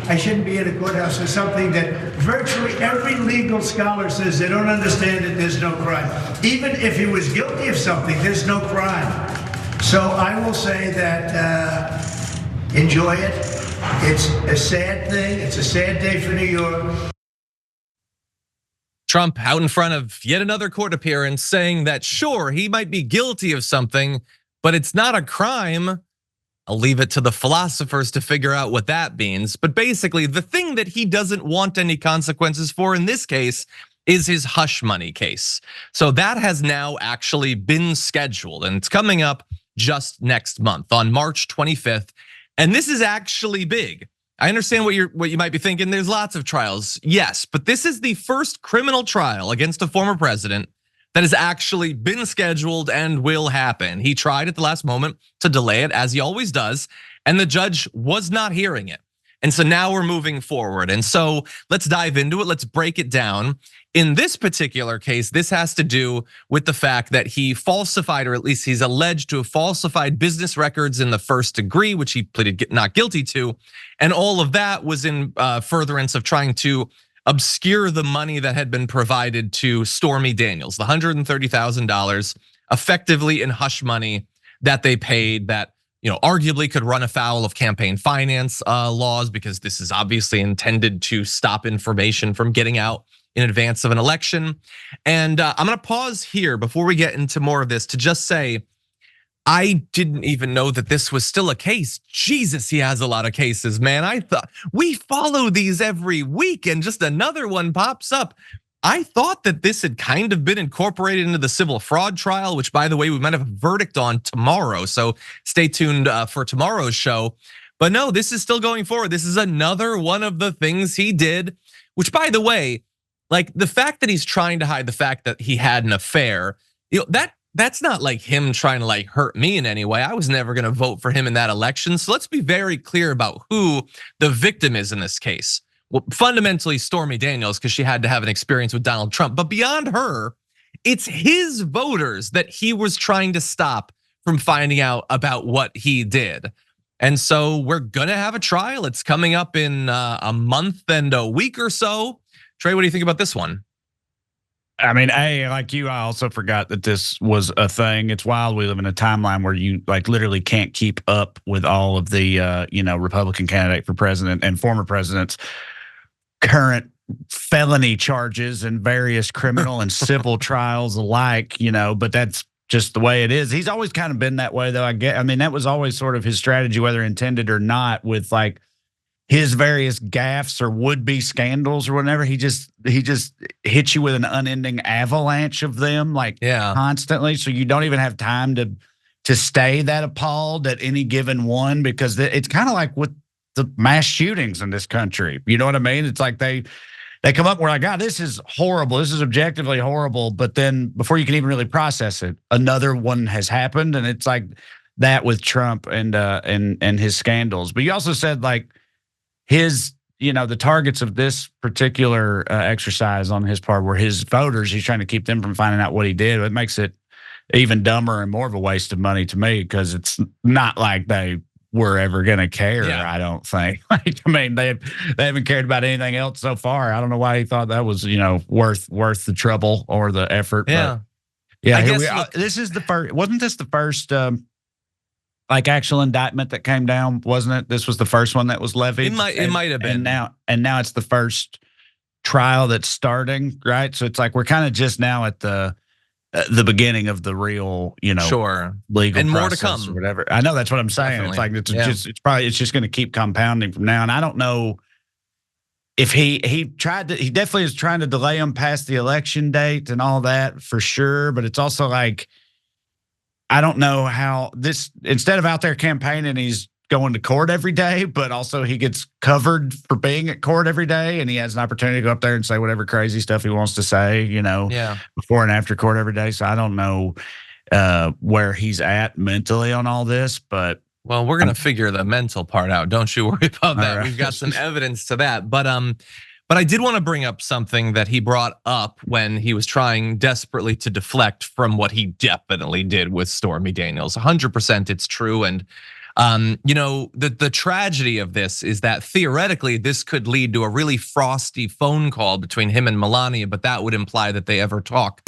I shouldn't be in a courthouse for something that virtually every legal scholar says they don't understand that there's no crime. Even if he was guilty of something, there's no crime. So I will say that enjoy it. It's a sad thing. It's a sad day for New York. Trump out in front of yet another court appearance saying that sure, he might be guilty of something, but it's not a crime. I'll leave it to the philosophers to figure out what that means. But basically, the thing that he doesn't want any consequences for in this case is his hush money case. So that has now actually been scheduled, and it's coming up just next month on March 25th. And this is actually big. I understand what you might be thinking. There's lots of trials, yes, but this is the first criminal trial against a former president that has actually been scheduled and will happen. He tried at the last moment to delay it, as he always does, and the judge was not hearing it. And so now we're moving forward. And so let's dive into it. Let's break it down. In this particular case, this has to do with the fact that he falsified, or at least he's alleged to have falsified business records in the first degree, which he pleaded not guilty to. And all of that was in furtherance of trying to obscure the money that had been provided to Stormy Daniels, the $130,000 effectively in hush money that they paid that arguably could run afoul of campaign finance laws, because this is obviously intended to stop information from getting out in advance of an election. And I'm gonna pause here before we get into more of this to just say, I didn't even know that this was still a case. Jesus, he has a lot of cases, man. I thought we follow these every week and just another one pops up. I thought that this had kind of been incorporated into the civil fraud trial, which, by the way, we might have a verdict on tomorrow. So stay tuned for tomorrow's show. But no, this is still going forward. This is another one of the things he did, which, by the way, like the fact that he's trying to hide the fact that he had an affair, that's not like him trying to like hurt me in any way. I was never gonna vote for him in that election. So let's be very clear about who the victim is in this case. Well, fundamentally Stormy Daniels, because she had to have an experience with Donald Trump. But beyond her, it's his voters that he was trying to stop from finding out about what he did. And so we're gonna have a trial. It's coming up in a month and a week or so. Trae, what do you think about this one? I mean, like you, I also forgot that this was a thing. It's wild. We live in a timeline where you like literally can't keep up with all of the Republican candidate for president and former presidents' current felony charges and various criminal and civil trials alike. But that's just the way it is. He's always kind of been that way, though. I mean, that was always sort of his strategy, whether intended or not, with like his various gaffes or would-be scandals or whatever. He just hits you with an unending avalanche of them, like constantly. So you don't even have time to stay that appalled at any given one, because it's kind of like with the mass shootings in this country. You know what I mean? It's like they come up, we're like, God, this is horrible. This is objectively horrible. But then before you can even really process it, another one has happened, and it's like that with Trump and his scandals. But you also said like his, the targets of this particular exercise on his part were his voters. He's trying to keep them from finding out what he did. It makes it even dumber and more of a waste of money to me, because it's not like they were ever going to care. Yeah. I don't think. Like, I mean, they haven't cared about anything else so far. I don't know why he thought that was, worth the trouble or the effort. Yeah, but yeah. This is the first. Wasn't this the first? Like actual indictment that came down, wasn't it? This was the first one that was levied. It might have been. And now it's the first trial that's starting, right? So it's like we're kind of just now at the beginning of the real, sure, legal and process more to come or whatever. I know, that's what I'm saying. Definitely. It's like it's just going to keep compounding from now. And I don't know if he definitely is trying to delay him past the election date and all that for sure. But it's also like, I don't know how this, instead of out there campaigning, he's going to court every day, but also he gets covered for being at court every day, and he has an opportunity to go up there and say whatever crazy stuff he wants to say, before and after court every day. So I don't know where he's at mentally on all this, but. Well, we're going to figure the mental part out. Don't you worry about that. Right. We've got some evidence to that. But I did want to bring up something that he brought up when he was trying desperately to deflect from what he definitely did with Stormy Daniels. 100% it's true. And The tragedy of this is that theoretically this could lead to a really frosty phone call between him and Melania, but that would imply that they ever talk.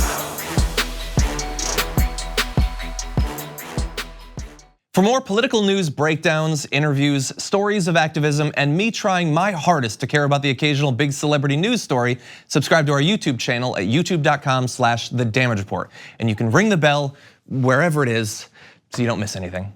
For more political news breakdowns, interviews, stories of activism, and me trying my hardest to care about the occasional big celebrity news story, subscribe to our YouTube channel at youtube.com/The Damage Report. And you can ring the bell wherever it is so you don't miss anything.